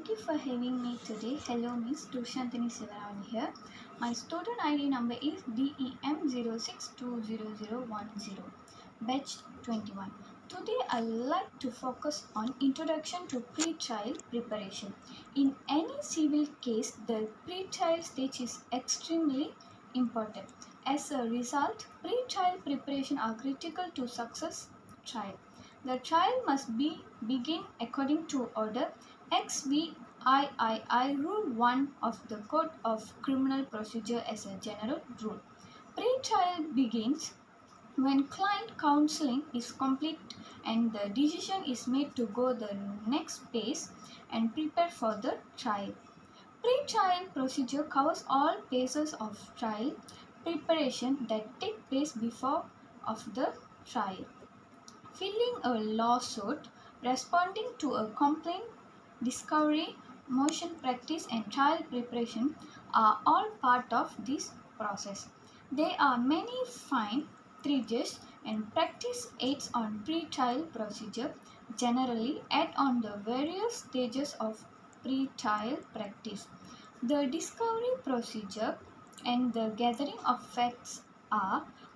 Thank you for having me today. Hello, Miss Tushantini Sivaran here. My student ID number is DEM06200010, batch 21. Today, I would like to focus on introduction to pre-trial preparation. In any civil case, the pre-trial stage is extremely important. As a result, pre-trial preparation are critical to success trial. The trial must begin according to order XVIII Rule 1 of the Code of Criminal Procedure as a general rule. Pre-trial begins when client counseling is complete and the decision is made to go the next phase and prepare for the trial. Pre-trial procedure covers all phases of trial preparation that take place before of the trial. Filing a lawsuit, responding to a complaint, discovery, motion practice and trial preparation are all part of this process. There are many fine, treatises and practice aids on pre-trial procedure generally add on the various stages of pre-trial practice. The discovery procedure and the gathering of facts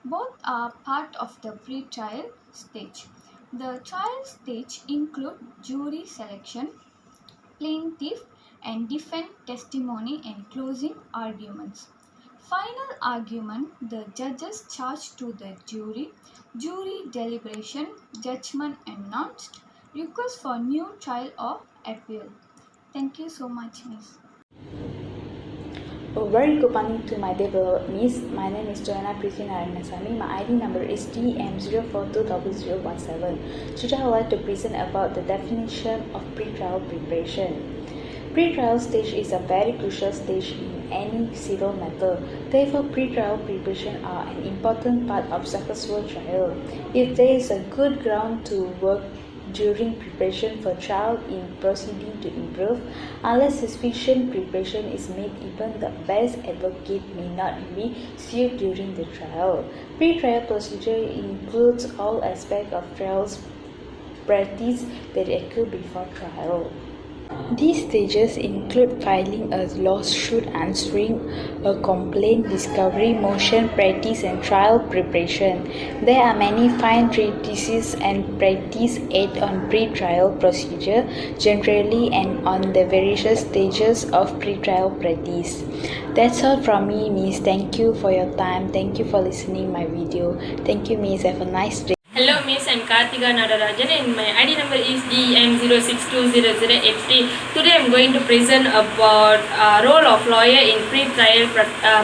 both are part of the pre-trial stage. The trial stage include jury selection, plaintiff and defendant testimony and closing arguments. Final argument, the judges charge to the jury deliberation, judgment announced, request for new trial or appeal. Thank you so much, Miss. A very good morning to my dear Miss. My name is Joanna Prithvi Narayanasamy. My ID number is DM04200017. Today I would like to present about the definition of pre-trial preparation. Pre-trial stage is a very crucial stage in any civil matter. Therefore, pre-trial preparation are an important part of successful trial. If there is a good ground to work during preparation for trial in proceeding to improve, unless sufficient preparation is made, even the best advocate may not be sued during the trial. Pre-trial procedure includes all aspects of trial's practice that occur before trial. These stages include filing a lawsuit, answering a complaint, discovery, motion practice, and trial preparation. There are many fine treatises and practice aids on pre-trial procedure generally and on the various stages of pre-trial practice. That's all from me, Miss. Thank you for your time. Thank you for listening my video. Thank you, Miss. Have a nice day. Hello, Miss and Karthika Nadarajan, and my ID number is DEM06200083. Today I am going to present about role of lawyer in pre-trial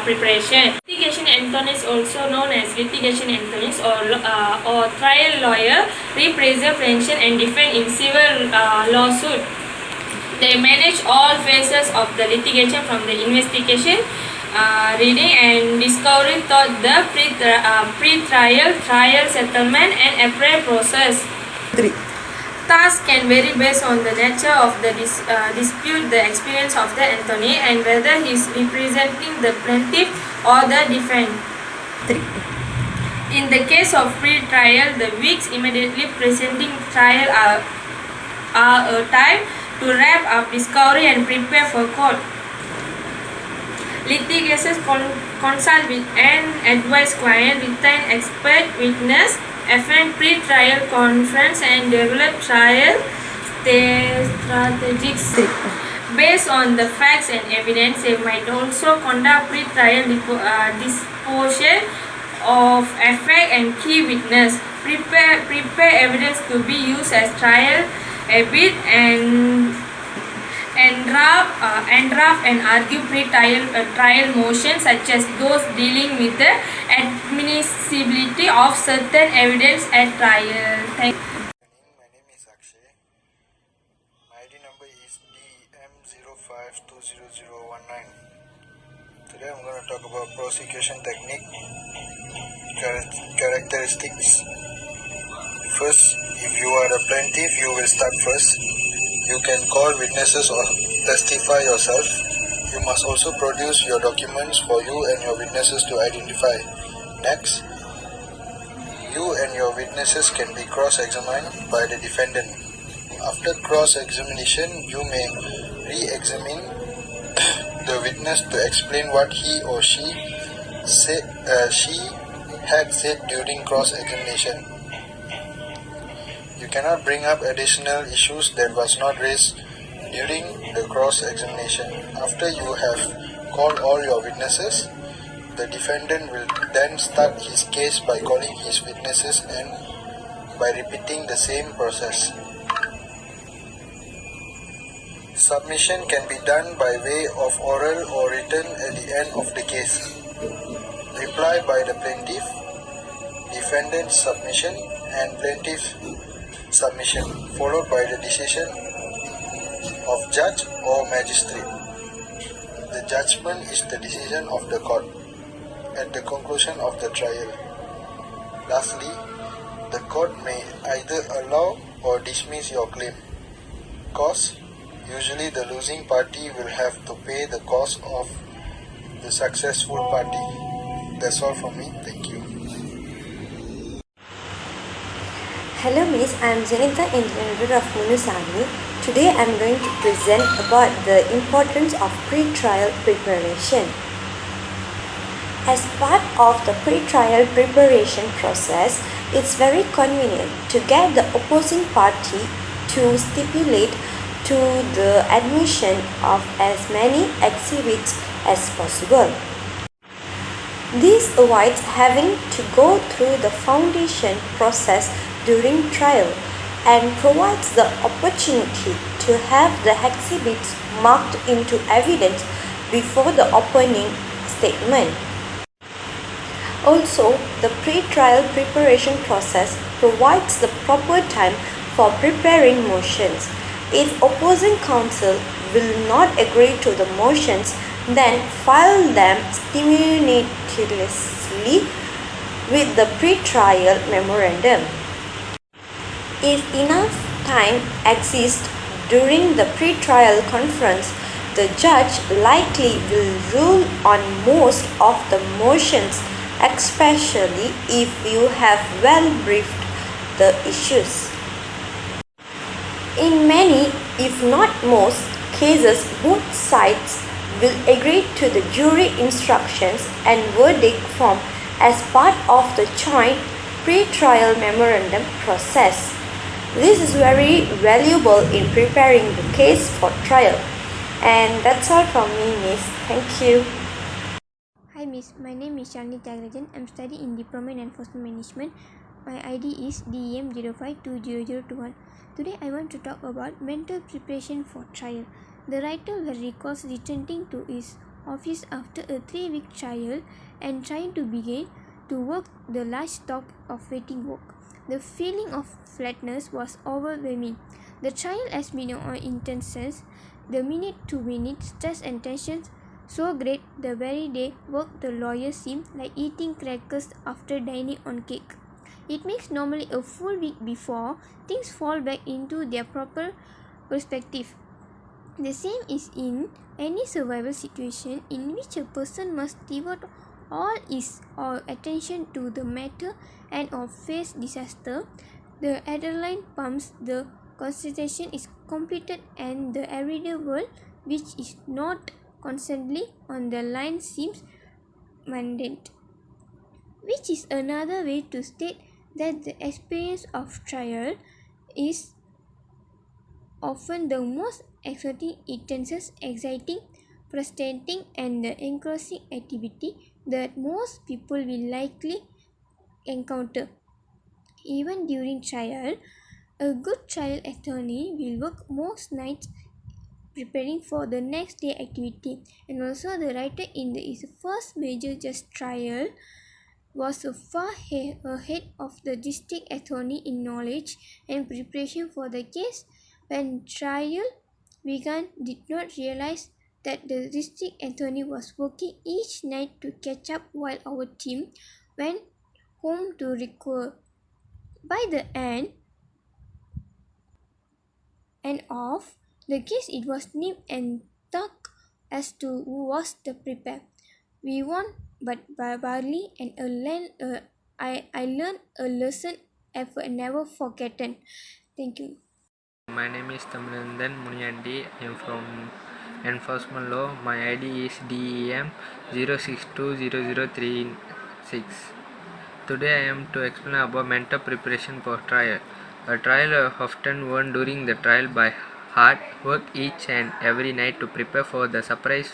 preparation. Litigation attorneys, also known as litigation attorneys or trial lawyer, represent and defend in civil lawsuit. They manage all phases of the litigation from the investigation, reading and discovery through the pre-trial, trial, settlement and appeal process. 3. Tasks can vary based on the nature of the dispute, the experience of the attorney, and whether he is representing the plaintiff or the defendant. 3. In the case of pre-trial, the weeks immediately preceding trial are a time to wrap up discovery and prepare for court. Litigators consult with an advised client, retain expert witness, attend pre-trial conference and develop trial strategies. Based on the facts and evidence, they might also conduct pre-trial disposition of effect and key witness, prepare evidence to be used as trial exhibit and draft and argue pre-trial trial motions such as those dealing with the admissibility of certain evidence at trial. Thank you. My name is Akshay. My ID number is DEM05200019. Today I'm going to talk about prosecution technique, characteristics. First, if you are a plaintiff, you will start first. You can call witnesses or testify yourself. You must also produce your documents for you and your witnesses to identify. Next, you and your witnesses can be cross-examined by the defendant. After cross-examination, you may re-examine the witness to explain what he or she had said during cross-examination. You cannot bring up additional issues that was not raised during the cross-examination. After you have called all your witnesses, the defendant will then start his case by calling his witnesses and by repeating the same process. Submission can be done by way of oral or written at the end of the case. Reply by the plaintiff, defendant's submission, and plaintiff's submission, followed by the decision of judge or magistrate. The judgment is the decision of the court at the conclusion of the trial. Lastly, the court may either allow or dismiss your claim. Cost: usually the losing party will have to pay the cost of the successful party. That's all from me. Thank you. Hello Miss, I am Janita, engineer of Munusami. Today I am going to present about the importance of pre-trial preparation. As part of the pre-trial preparation process, it's very convenient to get the opposing party to stipulate to the admission of as many exhibits as possible. This avoids having to go through the foundation process during trial and provides the opportunity to have the exhibits marked into evidence before the opening statement. Also, the pre-trial preparation process provides the proper time for preparing motions. If opposing counsel will not agree to the motions, then file them simultaneously with the pre-trial memorandum. If enough time exists during the pre-trial conference, the judge likely will rule on most of the motions, especially if you have well briefed the issues. In many, if not most, cases, both sides will agree to the jury instructions and verdict form as part of the joint pre-trial memorandum process. This is very valuable in preparing the case for trial. And that's all from me, Miss. Thank you. Hi Miss, my name is Shalini Tyagarajan. I'm studying in Diploma in Enforcement Management. My ID is DEM05200021. Today I want to talk about mental preparation for trial. The writer recalls returning to his office after a 3-week trial and trying to begin to work the large stock of waiting work. The feeling of flatness was overwhelming. The trial has been intense, the minute-to-minute stress and tensions so great the very day work the lawyer seemed like eating crackers after dining on cake. It makes normally a full week before things fall back into their proper perspective. The same is in any survival situation in which a person must devote all his or attention to the matter and or face disaster. The adrenaline pumps, the concentration is completed, and the everyday world, which is not constantly on the line, seems mundane. Which is another way to state that the experience of trial is often the most exciting, intense, exciting, frustrating, and the engrossing activity that most people will likely encounter. Even during trial, a good trial attorney will work most nights preparing for the next day activity, and also the writer in his first major just trial was far ahead of the district attorney in knowledge and preparation for the case. When trial began, did not realize that the district attorney was working each night to catch up while our team went home to recover. By the end of the case, it was nip and tuck as to who was the prepare. We won, but barely, and I learned a lesson ever never forgotten. Thank you. My name is Tamilandan Muniandi. I am from Enforcement Law. My ID is DEM 0620036. Today I am to explain about mental preparation for trial. A trial is often won during the trial by hard work each and every night to prepare for the surprise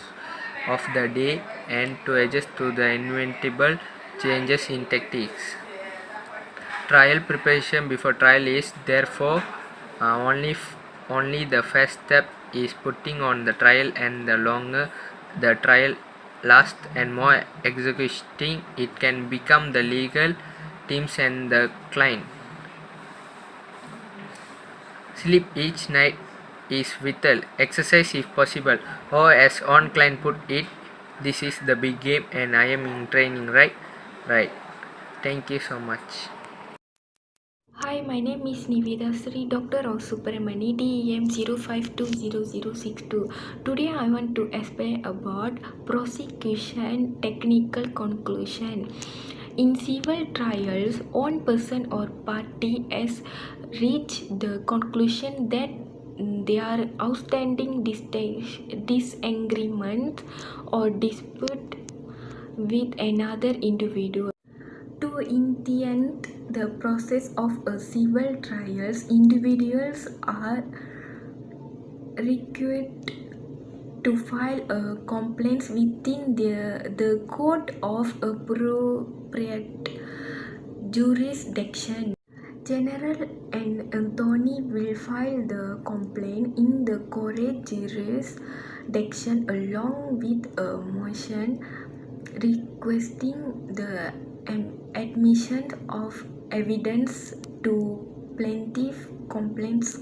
of the day and to adjust to the inevitable changes in tactics. Trial preparation before trial is therefore only the first step is putting on the trial, and the longer the trial lasts and more executing it can become the legal teams and the client. Sleep each night is vital. Exercise if possible, or as on client put it, this is the big game and I am in training, right? Thank you so much. Hi, my name is Niveda Sri, Doctor of Subramani, DEM 0520062. Today I want to explain about prosecution technical conclusion. In civil trials, one person or party has reached the conclusion that there are outstanding disagreement or dispute with another individual. To initiate the process of a civil trials, individuals are required to file a complaint within the court of appropriate jurisdiction. General and Anthony will file the complaint in the court jurisdiction along with a motion requesting the admission of evidence to plaintiff complaints